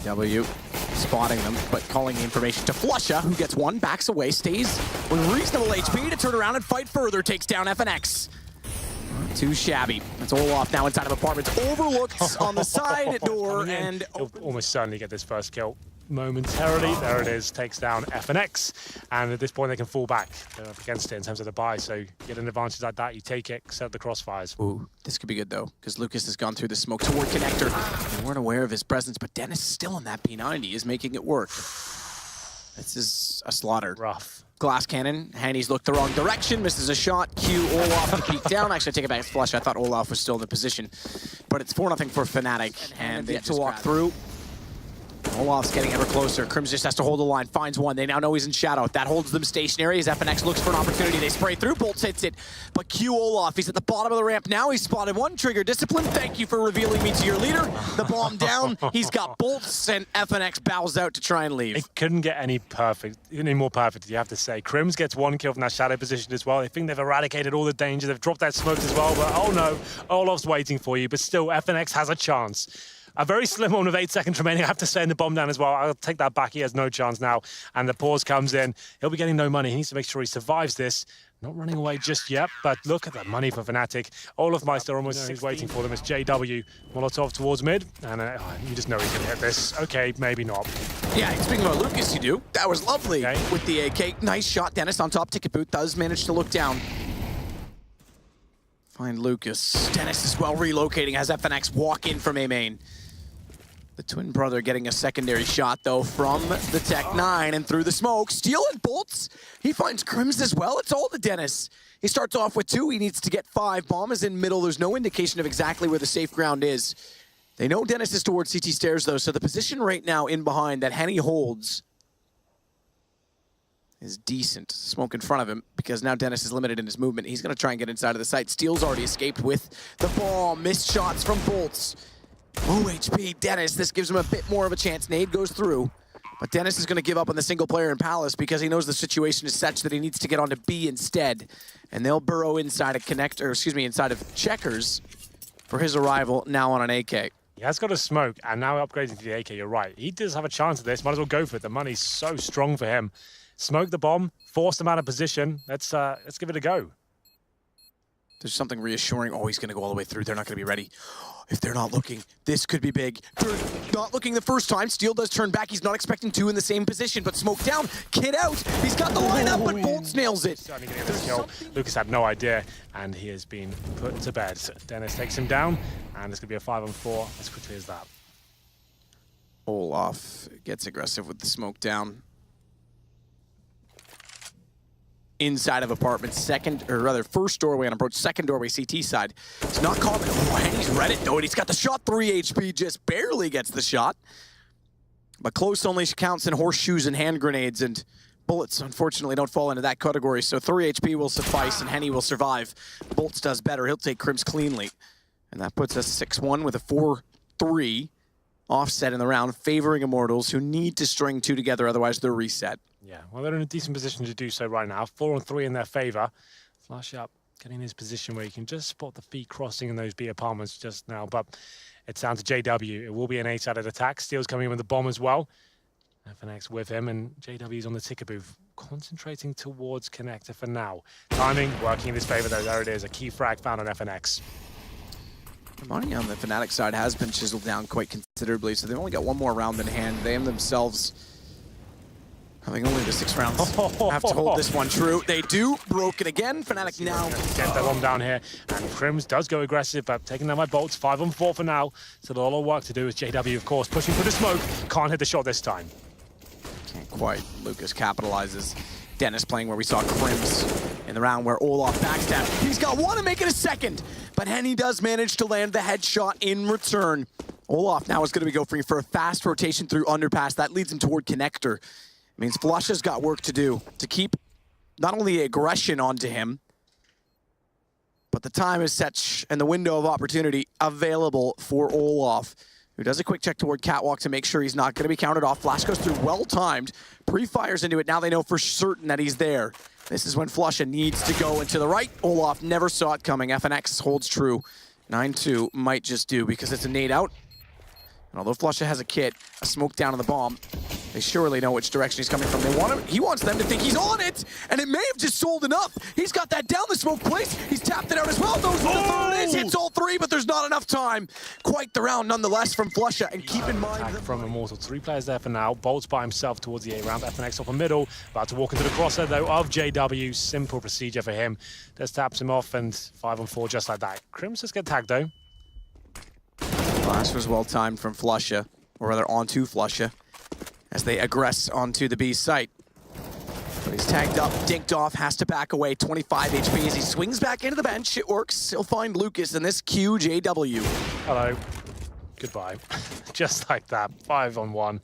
JW spotting them, but calling the information to Flusha, who gets one, backs away, stays with reasonable HP to turn around and fight further, takes down FNX. Too shabby. It's Olaf now inside of apartments, overlooked on the side door, and he'll almost certainly get this first kill momentarily. There it is, takes down FNX, and at this point they can fall back. They're up against it in terms of the buy, so you get an advantage like that, you take it, set the crossfires. Ooh, this could be good though, because Lucas has gone through the smoke toward Connector. They weren't aware of his presence, but Dennis still on that P90 is making it work. This is a slaughter. Rough. Glass cannon, Hanny's looked the wrong direction, misses a shot, Q, Olaf to peek down. Actually, I take it back, it's Flush. I thought Olaf was still in the position. But it's 4-0 for Fnatic, and they have to walk through. Olaf's getting ever closer. Crims just has to hold the line, finds one. They now know he's in shadow. That holds them stationary as FNX looks for an opportunity. They spray through, Bolts hits it. But Q Olaf, he's at the bottom of the ramp now. He's spotted one, trigger discipline. Thank you for revealing me to your leader. The bomb down, he's got Bolts, and FNX bows out to try and leave. It couldn't get any more perfect, you have to say. Crims gets one kill from that shadow position as well. They think they've eradicated all the danger. They've dropped that smoke as well, but oh no, Olaf's waiting for you. But still, FNX has a chance. A very slim one with 8 seconds remaining. I have to send the bomb down as well. I'll take that back. He has no chance now. And the pause comes in. He'll be getting no money. He needs to make sure he survives this. Not running away just yet, but look at that money for Fnatic. Olaf Meister almost is waiting for them. It's JW. Molotov towards mid. And you just know he's going to hit this. Okay, maybe not. Yeah, speaking about Lucas, you do. That was lovely with the AK. Nice shot. Dennis on top. Ticket boot does manage to look down. Find Lucas. Dennis is well relocating as FNX walk in from A main. The twin brother getting a secondary shot, though, from the Tech 9 and through the smoke. Steel and Bolts. He finds Crims as well. It's all to Dennis. He starts off with 2. He needs to get 5. Bomb is in middle. There's no indication of exactly where the safe ground is. They know Dennis is towards CT stairs, though, so the position right now in behind that Henny holds is decent. Smoke in front of him, because now Dennis is limited in his movement. He's going to try and get inside of the site. Steel's already escaped with the bomb. Missed shots from Bolts. Low HP, Dennis. This gives him a bit more of a chance. Nade goes through, but Dennis is going to give up on the single player in Palace because he knows the situation is such that he needs to get onto B instead. And they'll burrow inside of inside of Checkers for his arrival now on an AK. He has got a smoke, and now upgrading to the AK, you're right. He does have a chance at this. Might as well go for it. The money's so strong for him. Smoke the bomb, force them out of position. Let's give it a go. There's something reassuring. Oh, he's going to go all the way through. They're not going to be ready. If they're not looking, this could be big. They're not looking the first time. Steel does turn back. He's not expecting 2 in the same position, but smoke down, kid out. He's got the lineup, but Bolts nails it. Starting to get this kill. Lucas had no idea, and he has been put to bed. Dennis takes him down, and it's going to be a 5-on-4 as quickly as that. Olaf gets aggressive with the smoke down. Inside of apartment, first doorway on approach, second doorway CT side. It's not common. Oh, and he's read it though, and he's got the shot. 3 HP, just barely gets the shot. But close only counts in horseshoes and hand grenades, and bullets unfortunately don't fall into that category. So 3 HP will suffice, and Henny will survive. Bolts does better. He'll take Crims cleanly. And that puts us 6-1 with a 4-3 offset in the round, favoring Immortals, who need to string 2 together, otherwise they're reset. Yeah, well, they're in a decent position to do so right now. 4-on-3 in their favor. Flash up, getting in his position where you can just spot the feet crossing in those B apartments just now. But it's down to JW. It will be an 8-sided attack. Steel's coming in with the bomb as well. FNX with him, and JW's on the ticker booth, concentrating towards Connector for now. Timing working in his favor, though. There it is, a key frag found on FNX. The money on the Fnatic side has been chiseled down quite considerably, so they've only got 1 more round in hand. They themselves, having only the 6 rounds, have to hold this one true. They do. Broken again. Fnatic now. Get that bomb down here. And Crims does go aggressive, but taking down by Bolts. 5-on-4 for now. So a lot of work to do is JW, of course, pushing for the smoke. Can't hit the shot this time. Can't quite. Lucas capitalizes. Dennis playing where we saw Crims in the round where Olaf backstab. He's got 1 and make it a 2nd. But Henny does manage to land the headshot in return. Olaf now is going to be going for a fast rotation through underpass. That leads him toward Connector. It means Flusha's got work to do to keep not only aggression onto him, but the time is such and the window of opportunity available for Olaf, who does a quick check toward Catwalk to make sure he's not going to be counted off. Flash goes through, well-timed, pre-fires into it. Now they know for certain that he's there. This is when Flusha needs to go into the right. Olaf never saw it coming. FNX holds true. 9-2 might just do because it's a nade out. And although Flusha has a kit, a smoke down on the bomb, they surely know which direction he's coming from. He wants them to think he's on it, and it may have just sold enough. He's got that down the smoke place. He's tapped it out as well. Knows what the third is. Hits all three, but there's not enough time. Quite the round nonetheless from Flusha. And keep in mind from Immortals. 3 players there for now. Bolt's by himself towards the A round. FNX off the middle. About to walk into the crosshair though of JW. Simple procedure for him. Just taps him off and 5-on-4 just like that. Crims just get tagged though. Flash was well timed from Flusha, or rather onto Flusha, as they aggress onto the B site. But he's tagged up, dinked off, has to back away. 25 HP as he swings back into the bench. It works. He'll find Lucas in this QJW. Hello. Goodbye. Just like that. 5-on-1.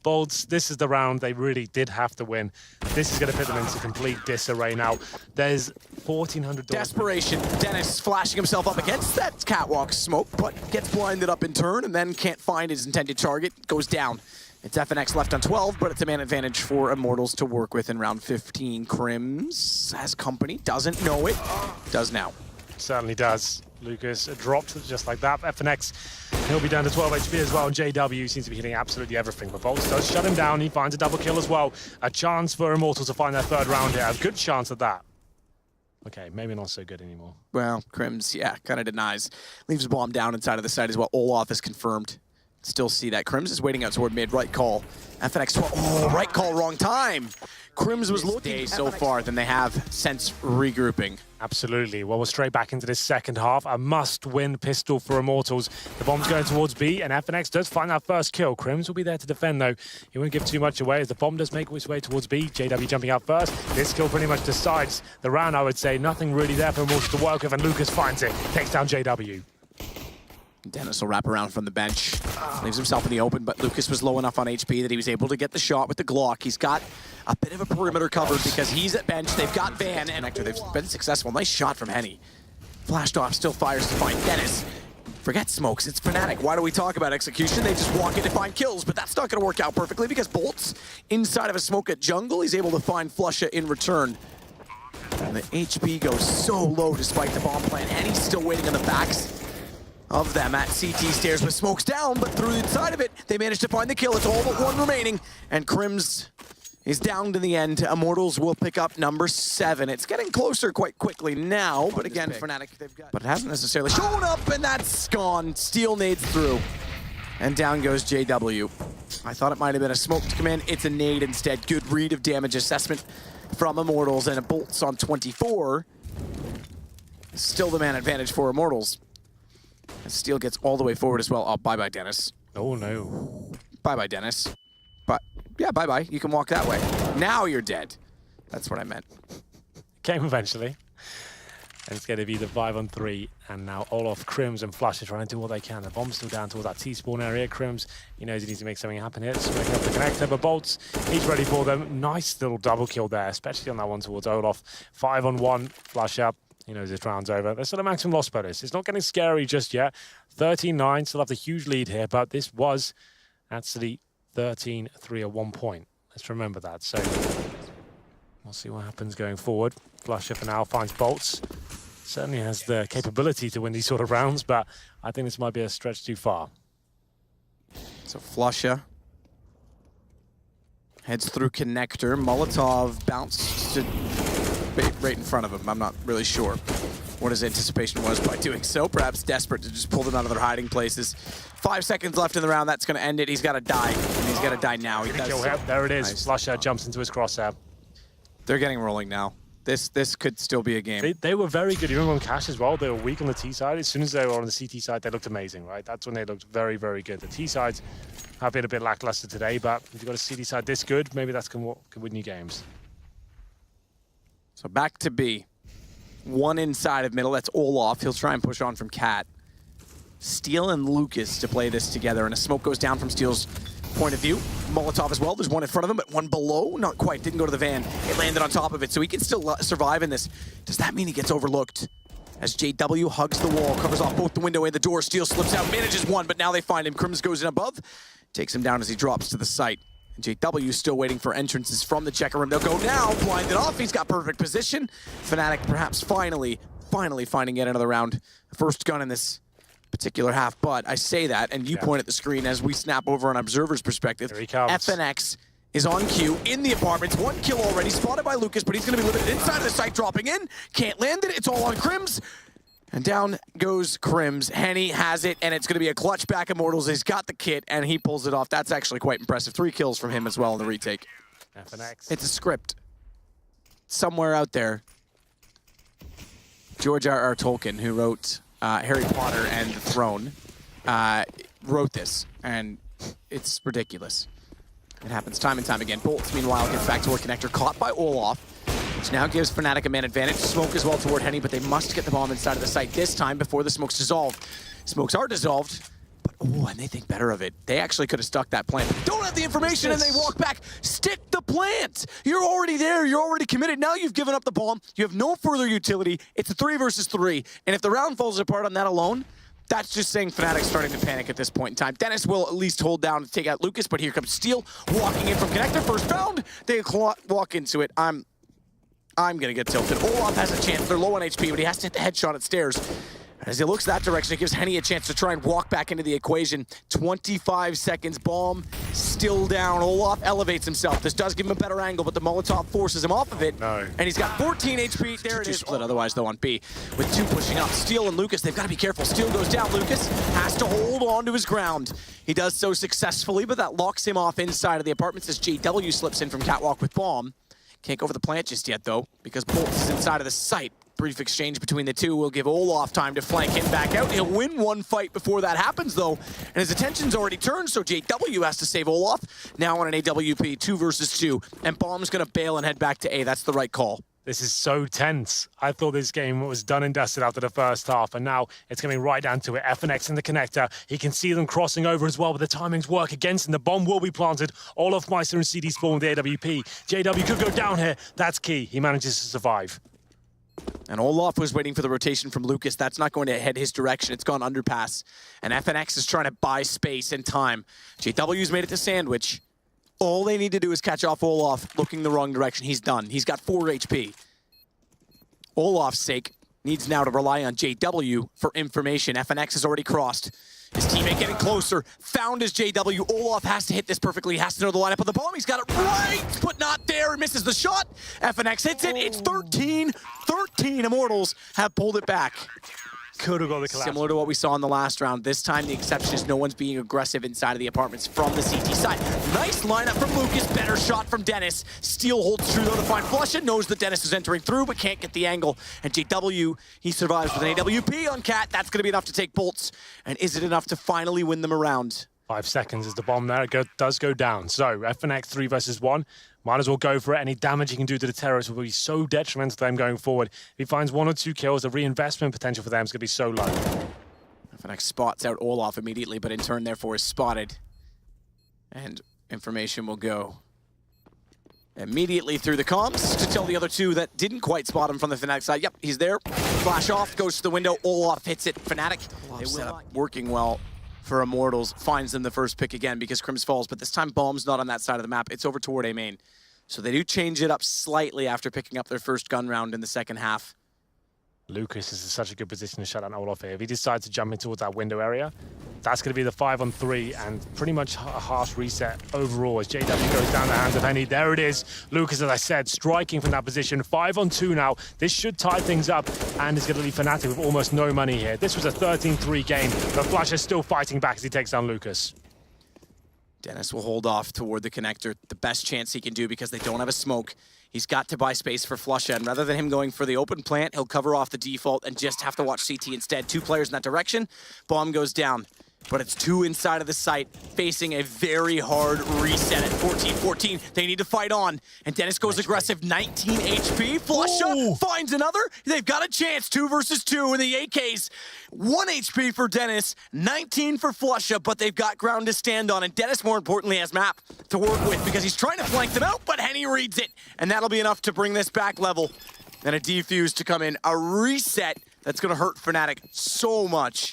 Bolts, this is the round they really did have to win. This is going to put them into complete disarray now. There's $1,400. Desperation. Dennis flashing himself up against that catwalk smoke, but gets blinded up in turn and then can't find his intended target. Goes down. It's FNX left on 12, but it's a man advantage for Immortals to work with in round 15. Crims has company, doesn't know it, does now. Certainly does. Lucas dropped just like that. FNX, he'll be down to 12 HP as well, and JW seems to be hitting absolutely everything. But Bolts does shut him down. He finds a double kill as well. A chance for Immortals to find their third round here. A good chance at that. Okay, maybe not so good anymore. Well, Crims, yeah, kind of denies. Leaves the bomb down inside of the site as well. Olaf is confirmed. Still see that. Crims is waiting out toward mid. Right call. FNX 12. Oh, right call, wrong time. Crims was looking so far than they have since regrouping. Absolutely. Well, we're straight back into this second half. A must-win pistol for Immortals. The bomb's going towards B, and FNX does find that first kill. Crims will be there to defend, though. He won't give too much away as the bomb does make his way towards B. JW jumping out first. This kill pretty much decides the round, I would say. Nothing really there for Immortals to work with, and Lucas finds it. Takes down JW. Dennis will wrap around from the bench. Leaves himself in the open, but Lucas was low enough on HP that he was able to get the shot with the Glock. He's got a bit of a perimeter covered because he's at bench. They've got Van and Hector. They've been successful. Nice shot from Henny. Flashed off, still fires to find Dennis. Forget smokes, it's Fnatic. Why do we talk about execution? They just walk in to find kills, but that's not going to work out perfectly because Bolt's inside of a smoke at jungle. He's able to find Flusha in return. And the HP goes so low despite the bomb plan, and he's still waiting on the backs of them at CT stairs with smokes down, but through the inside of it, they managed to find the kill. It's all but one remaining, and Crims is down to the end. Immortals will pick up number 7. It's getting closer quite quickly now, but again, Fnatic, they've got... But it hasn't necessarily shown up, and that's gone. Steel nades through, and down goes JW. I thought it might have been a smoke to come in. It's a nade instead. Good read of damage assessment from Immortals, and it bolts on 24. Still the man advantage for Immortals. And Steel gets all the way forward as well. Oh, bye-bye, Dennis. Oh, no. Bye-bye, Dennis. But, yeah, bye-bye. You can walk that way. Now you're dead. That's what I meant. Came eventually. And it's going to be the 5-on-3. And now Olaf, Crims, and Flush are trying to do what they can. The bomb's still down toward that T-spawn area. Crims, he knows he needs to make something happen here. So making up the connector, but Bolts, he's ready for them. Nice little double kill there, especially on that one towards Olaf. 5-on-1, Flush up. He knows his round's over. There's still a maximum loss bonus. It's not getting scary just yet. 13-9, still have the huge lead here, but this was actually 13-3 at one point. Let's remember that. So we'll see what happens going forward. Flusha for now finds Bolts. Certainly has the capability to win these sort of rounds, but I think this might be a stretch too far. So Flusha heads through connector. Molotov bounced to right in front of him. I'm not really sure what his anticipation was by doing so. Perhaps desperate to just pull them out of their hiding places. 5 seconds left in the round. That's going to end it. He's got to die. And he's got to die now. He does. There it is. Nice. Flusha jumps into his crosshair. They're getting rolling now. This could still be a game. They were very good. Even on Cash as well, they were weak on the T side. As soon as they were on the CT side, they looked amazing, right? That's when they looked very, very good. The T sides have been a bit lackluster today, but if you've got a CT side this good, maybe that's can win you games. So back to B. One inside of middle. That's Olaf. He'll try and push on from Cat. Steel and Lucas to play this together, and a smoke goes down from Steel's point of view. Molotov as well. There's one in front of him, but one below. Not quite. Didn't go to the van. It landed on top of it, so he can still survive in this. Does that mean he gets overlooked? As JW hugs the wall, covers off both the window and the door. Steel slips out, manages one, but now they find him. Crims goes in above, takes him down as he drops to the site. And JW still waiting for entrances from the checker room. They'll go now, blinded off. He's got perfect position. Fnatic perhaps finally finding yet another round. First gun in this particular half. But I say that, and you point at the screen as we snap over on Observer's perspective. Here he comes. FNX is on cue in the apartments. 1 kill already, spotted by Lucas, but he's going to be limited inside of the site, dropping in. Can't land it. It's all on Crims. And down goes Crims. Henny has it, and it's going to be a clutch back Immortals. He's got the kit, and he pulls it off. That's actually quite impressive. 3 kills from him as well in the retake. FNX. It's a script. Somewhere out there, George R.R. Tolkien, who wrote Harry Potter and the Throne, wrote this, and it's ridiculous. It happens time and time again. Bolts, meanwhile, gets back toward Connector, caught by Olaf, which now gives Fnatic a man advantage. Smoke as well toward Henny, but they must get the bomb inside of the site this time before the smokes dissolve. Smokes are dissolved, but and they think better of it. They actually could have stuck that plant. Don't have the information, and they walk back. Stick the plant! You're already there. You're already committed. Now you've given up the bomb. You have no further utility. It's a 3 versus 3, and if the round falls apart on that alone, that's just saying Fnatic's starting to panic at this point in time. Dennis will at least hold down to take out Lucas, but here comes Steel walking in from Connector. First found. They walk into it. I'm gonna get tilted. Olaf has a chance. They're low on HP, but he has to hit the headshot at stairs. As he looks that direction, it gives Henny a chance to try and walk back into the equation. 25 seconds, bomb still down. Olaf elevates himself. This does give him a better angle, but the Molotov forces him off of it. No. And he's got 14 HP. There it is. Split otherwise, though, on B. With 2 pushing up. Steel and Lucas, they've got to be careful. Steel goes down. Lucas has to hold on to his ground. He does so successfully, but that locks him off inside of the apartments as JW slips in from Catwalk with bomb. Can't go over the plant just yet, though, because Bolts is inside of the site. Brief exchange between the two will give Olaf time to flank him back out. He'll win 1 fight before that happens, though, and his attention's already turned, so JW has to save Olaf. Now on an AWP, 2 versus 2, and Bomb's going to bail and head back to A. That's the right call. This is so tense. I thought this game was done and dusted after the first half, and now it's coming right down to it. FNX in the connector. He can see them crossing over as well, but the timings work against him. The bomb will be planted. Olaf Meister and CD spawn with the AWP. JW could go down here. That's key. He manages to survive. And Olaf was waiting for the rotation from Lucas. That's not going to head his direction. It's gone underpass. And FNX is trying to buy space and time. JW's made it to Sandwich. All they need to do is catch off Olaf looking the wrong direction. He's done. He's got 4 HP. Olaf's sake needs now to rely on JW for information. FNX has already crossed. His teammate getting closer. Found his JW. Olaf has to hit this perfectly. He has to know the lineup of the bomb. He's got it right, but not there. He misses the shot. FNX hits it. It's 13. 13 Immortals have pulled it back. Could have got the collapse. Similar to what we saw in the last round. This time, the exception is no one's being aggressive inside of the apartments from the CT side. Nice lineup from Lucas. Better shot from Dennis. Steel holds true, though, to find Flush. It knows that Dennis is entering through, but can't get the angle. And JW, he survives with an AWP on Cat. That's going to be enough to take Bolts. And is it enough to finally win them around? 5 seconds is the bomb there. It does go down. So, FNX 3 versus 1. Might as well go for it. Any damage he can do to the terrorists will be so detrimental to them going forward. If he finds 1 or 2 kills, the reinvestment potential for them is going to be so low. FNX spots out Olaf immediately, but in turn, therefore, is spotted. And information will go immediately through the comms to tell the other 2 that didn't quite spot him from the Fnatic side. Yep, he's there. Flash off, goes to the window. Olaf hits it. Fnatic, they will not working well for Immortals, finds them the first pick again because Crims falls, but this time Bomb's not on that side of the map. It's over toward A main. So they do change it up slightly after picking up their first gun round in the second half. Lucas is in such a good position to shut down Olaf here. If he decides to jump in towards that window area, that's going to be the 5-on-3 and pretty much a harsh reset overall as JW goes down the hands of Henny. There it is. Lucas, as I said, striking from that position. 5-on-2 now. This should tie things up and is going to leave Fnatic with almost no money here. This was a 13-3 game, but Flash is still fighting back as he takes down Lucas. Dennis will hold off toward the connector. The best chance he can do because they don't have a smoke. He's got to buy space for Flusha, and rather than him going for the open plant, he'll cover off the default and just have to watch CT instead. 2 players in that direction. Bomb goes down, but it's 2 inside of the site, facing a very hard reset at 14-14. They need to fight on, and Dennis goes aggressive, 19 HP. Flusha finds another. They've got a chance, 2 versus 2 in the AKs. 1 HP for Dennis, 19 for Flusha, but they've got ground to stand on, and Dennis, more importantly, has map to work with because he's trying to flank them out, but Henny reads it, and that'll be enough to bring this back level. And a defuse to come in, a reset that's going to hurt Fnatic so much.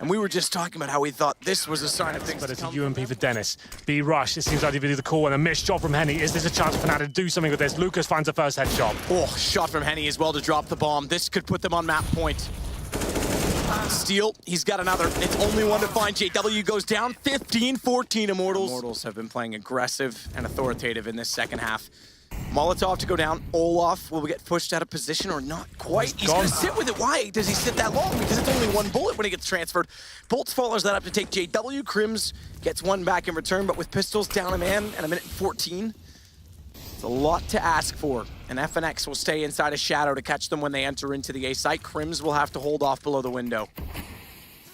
And we were just talking about how we thought this was a sign of things but to it's come. a UMP for Dennis. B rush, it seems like they do the call and a missed shot from Henny. Is this a chance for Fnatic to do something with this? Lucas finds the first headshot. Oh, shot from Henny as well to drop the bomb. This could put them on map point. Steal, he's got another. It's only one to find. JW goes down 15-14 Immortals. Immortals have been playing aggressive and authoritative in this second half. Molotov to go down. Olaf will get pushed out of position or not quite. He's going to sit with it. Why does he sit that long? Because it's only one bullet when he gets transferred. Bolts follows that up to take JW. Crims gets one back in return, but with pistols down a man and a minute 14. It's a lot to ask for. And FNX will stay inside a shadow to catch them when they enter into the A site. Crims will have to hold off below the window.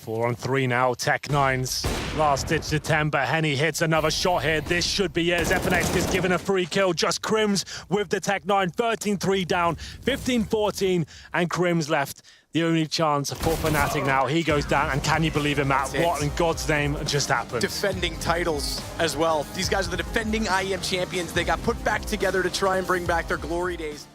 4-on-3 now, Tech9's last-ditch attempt, but Henny hits another shot here. This should be it as FNX is given a free kill. Just Crims with the Tech9, 13-3 down, 15-14, and Crims left the only chance for Fnatic now. He goes down, and can you believe it, Matt? What in God's name just happened? Defending titles as well. These guys are the defending IEM champions. They got put back together to try and bring back their glory days.